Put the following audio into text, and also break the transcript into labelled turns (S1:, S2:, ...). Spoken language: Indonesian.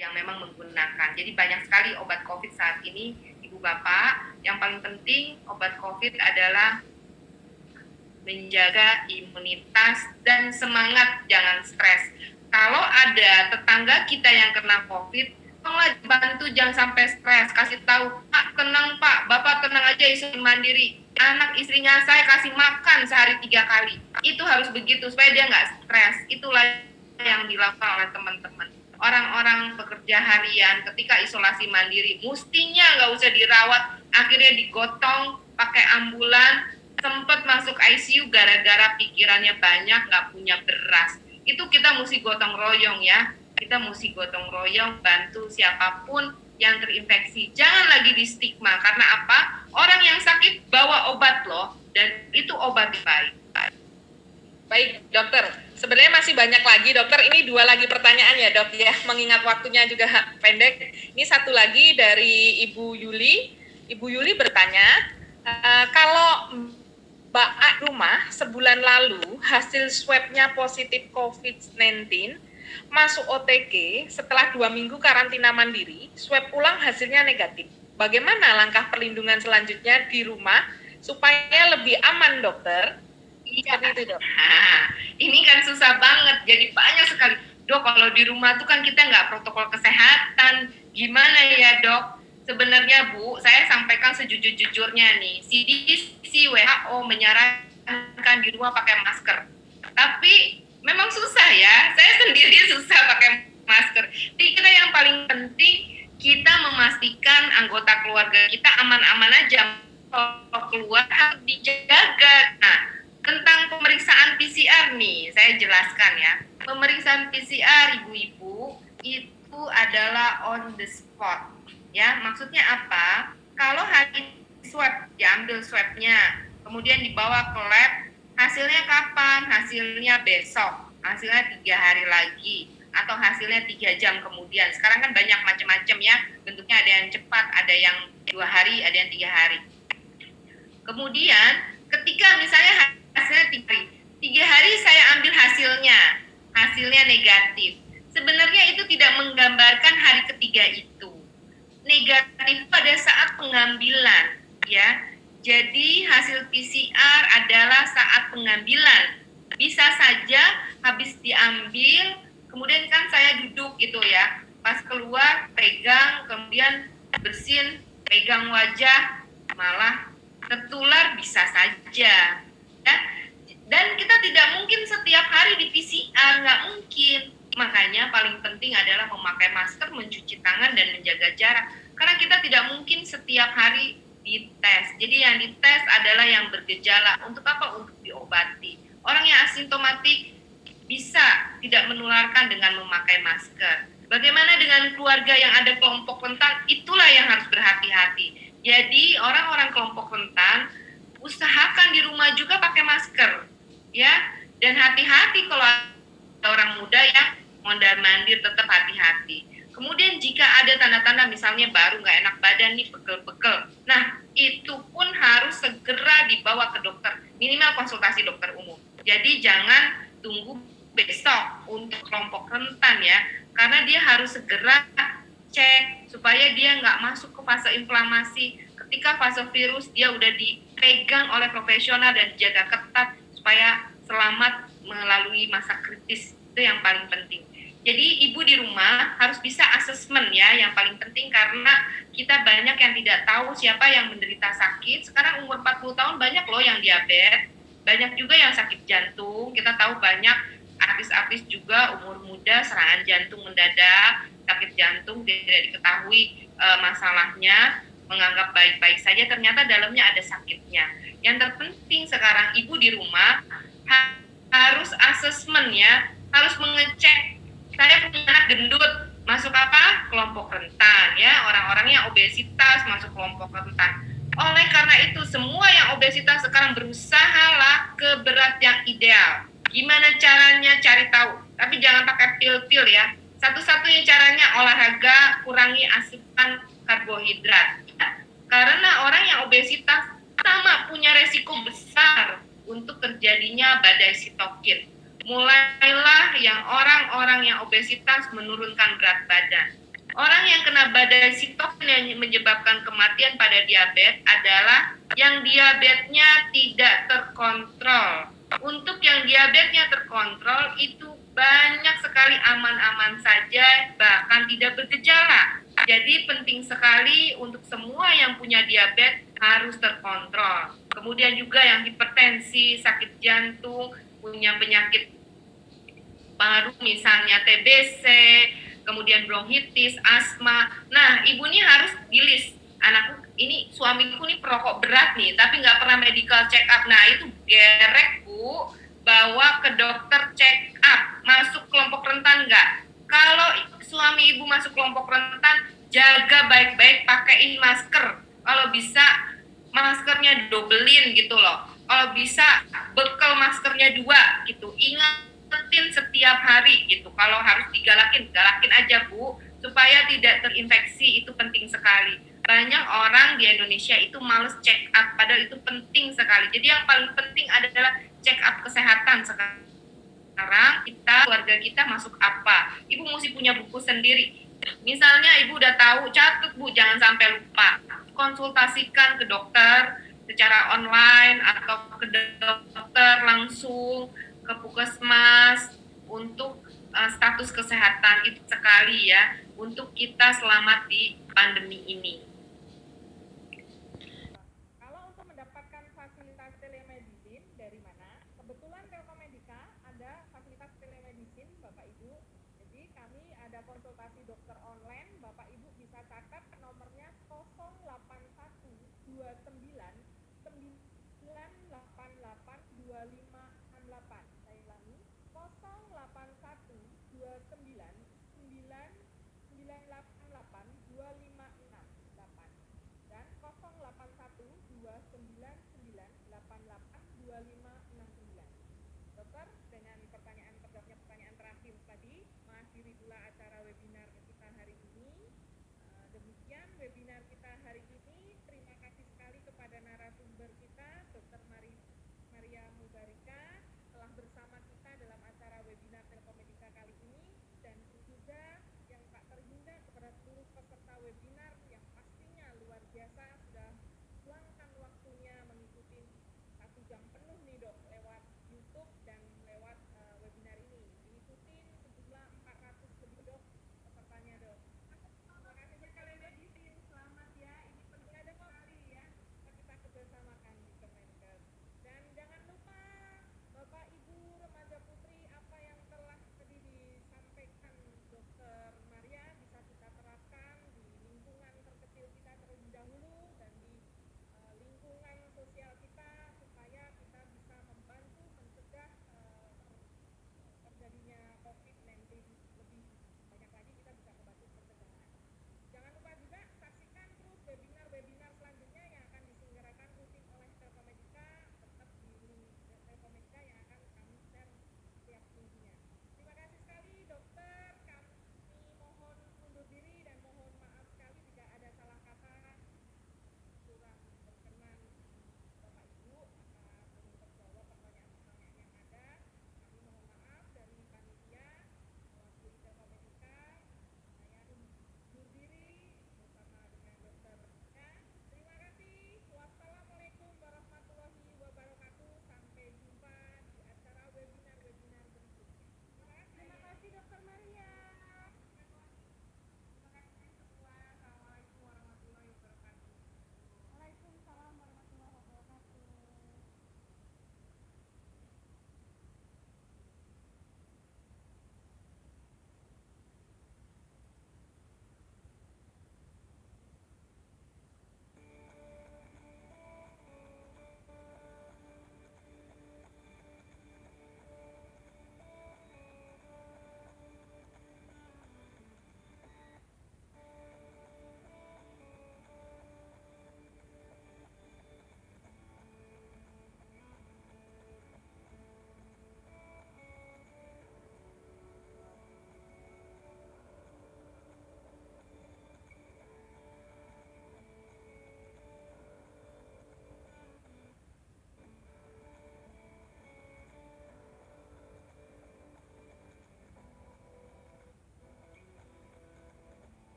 S1: yang memang menggunakan. Jadi banyak sekali obat COVID saat ini, Ibu Bapak. Yang paling penting obat COVID adalah menjaga imunitas dan semangat, jangan stres. Kalau ada tetangga kita yang kena COVID, tolonglah bantu jangan sampai stres. Kasih tahu, Pak tenang Pak, Bapak tenang aja, isolasi mandiri. Anak istrinya saya kasih makan sehari 3 kali. Itu harus begitu supaya dia nggak stres. Itulah yang dilakukan oleh teman-teman. Orang-orang pekerja harian ketika isolasi mandiri, mestinya nggak usah dirawat, akhirnya digotong pakai ambulan, sempat masuk ICU gara-gara pikirannya banyak, nggak punya beras. Itu kita mesti gotong royong ya. Kita mesti gotong royong, bantu siapapun yang terinfeksi. Jangan lagi di stigma, karena apa? Orang yang sakit bawa obat loh, dan itu obat baik.
S2: Baik, dokter. Sebenarnya masih banyak lagi, dokter. Ini 2 lagi pertanyaan ya, dok ya. Mengingat waktunya juga pendek. Ini satu lagi dari Ibu Yuli. Ibu Yuli bertanya, kalau Mbak rumah sebulan lalu hasil swabnya positif COVID-19, masuk OTG, setelah 2 minggu karantina mandiri, swab ulang hasilnya negatif. Bagaimana langkah perlindungan selanjutnya di rumah supaya lebih aman, dokter?
S1: Iya, itu dok. Ini kan susah banget. Jadi banyak sekali. Dok, kalau di rumah tuh kan kita nggak protokol kesehatan. Gimana ya dok? Sebenarnya Bu, saya sampaikan sejujur-jujurnya nih. CDC WHO menyarankan di rumah pakai masker. Tapi memang susah ya. Saya sendiri susah pakai masker. Jadi kita yang paling penting kita memastikan anggota keluarga kita aman-aman aja. Kalau keluar harus dijaga. Nah, tentang pemeriksaan PCR nih, saya jelaskan ya. Pemeriksaan PCR ibu-ibu itu adalah on the spot. Ya, maksudnya apa? Kalau hari swab, diambil swabnya, kemudian dibawa ke lab, hasilnya kapan? Hasilnya besok, hasilnya 3 hari lagi, atau hasilnya 3 jam kemudian. Sekarang kan banyak macam-macam ya, bentuknya ada yang cepat, ada yang 2 hari, ada yang 3 hari. Kemudian ketika misalnya hasilnya 3 hari saya ambil hasilnya negatif. Sebenarnya itu tidak menggambarkan hari ketiga itu. Negatif pada saat pengambilan, ya. Jadi hasil PCR adalah saat pengambilan. Bisa saja habis diambil, kemudian kan saya duduk gitu ya. Pas keluar, pegang, kemudian bersin, pegang wajah, malah tertular, bisa saja. Ya. Dan kita tidak mungkin setiap hari di PCR, nggak mungkin. Makanya paling penting adalah memakai masker, mencuci tangan, dan menjaga jarak. Karena kita tidak mungkin setiap hari dites. Jadi yang dites adalah yang bergejala. Untuk apa? Untuk diobati. Orang yang asimptomatik bisa tidak menularkan dengan memakai masker. Bagaimana dengan keluarga yang ada kelompok rentan? Itulah yang harus berhati-hati. Jadi orang-orang kelompok rentan usahakan di rumah juga pakai masker, ya. Dan hati-hati kalau ada orang muda yang mondar-mandir, tetap hati-hati. Kemudian jika ada tanda-tanda misalnya baru nggak enak badan nih, pegel-pegel, nah itu pun harus segera dibawa ke dokter, minimal konsultasi dokter umum. Jadi jangan tunggu besok untuk kelompok rentan ya, karena dia harus segera cek supaya dia nggak masuk ke fase inflamasi. Ketika fase virus dia udah dipegang oleh profesional dan dijaga ketat supaya selamat melalui masa kritis. Itu yang paling penting. Jadi ibu di rumah harus bisa asesmen ya, yang paling penting, karena kita banyak yang tidak tahu siapa yang menderita sakit. Sekarang umur 40 tahun banyak loh yang diabetes, banyak juga yang sakit jantung. Kita tahu banyak artis-artis juga umur muda serangan jantung mendadak, sakit jantung tidak diketahui masalahnya, menganggap baik-baik saja, ternyata dalamnya ada sakitnya. Yang terpenting sekarang ibu di rumah harus asesmen ya, harus mengecek, saya punya anak gendut, masuk apa? Kelompok rentan ya, orang-orang yang obesitas masuk kelompok rentan. Oleh karena itu semua yang obesitas sekarang berusaha lah ke berat yang ideal. Gimana caranya? Cari tahu, tapi jangan pakai pil-pil ya. Satu-satunya caranya olahraga, kurangi asupan karbohidrat. Karena orang yang obesitas sama punya resiko besar untuk terjadinya badai sitokin. Mulailah yang orang-orang yang obesitas menurunkan berat badan. sitokin yang menyebabkan kematian pada diabetes adalah yang diabetesnya tidak terkontrol. Untuk yang diabetesnya terkontrol itu banyak sekali aman-aman saja, bahkan tidak bergejala. Jadi penting sekali untuk semua yang punya diabetes harus terkontrol. Kemudian juga yang hipertensi, sakit jantung, punya penyakit paru misalnya TBC, kemudian bronkitis, asma. Nah, ibu ini harus di-list. Anakku ini, suamiku ini perokok berat nih, tapi nggak pernah medical check up. Nah, itu gerek, Bu. Bawa ke dokter check up. Masuk kelompok rentan nggak? Kalau suami ibu masuk kelompok rentan, jaga baik-baik, pakaiin masker. Kalau bisa, maskernya dobelin gitu loh. Kalau bisa, bekal maskernya 2 gitu. Ingatin setiap hari gitu. Kalau harus galakin aja Bu, supaya tidak terinfeksi. Itu penting sekali. Banyak orang di Indonesia itu males check up, padahal itu penting sekali. Jadi yang paling penting adalah check up kesehatan sekarang. Keluarga kita masuk apa? Ibu mesti punya buku sendiri. Misalnya ibu udah tahu, catat Bu, jangan sampai lupa. Konsultasikan ke dokter secara online atau ke dokter langsung, ke puskesmas untuk status kesehatan itu sekali ya, untuk kita selamat di pandemi ini.
S2: Kalau untuk mendapatkan fasilitas telemedicine dari mana? Kebetulan Telkomedika ada fasilitas telemedicine Bapak Ibu. Jadi kami ada konsultasi dokter online, Bapak Ibu bisa catat nomornya 08129882568. Saya ulangi, 08129882568 dan 081299882569. Dokter, dengan terjawabnya pertanyaan terakhir tadi, mengakhiri pula acara webinar kita hari ini. Demikian webinar kita hari ini. Terima kasih sekali kepada narasumber kita, Dr. Maria Mubarika, telah bersama kita dalam acara webinar Telkomedika kali ini, dan juga yang tak terhingga kepada seluruh peserta webinar yang pastinya luar biasa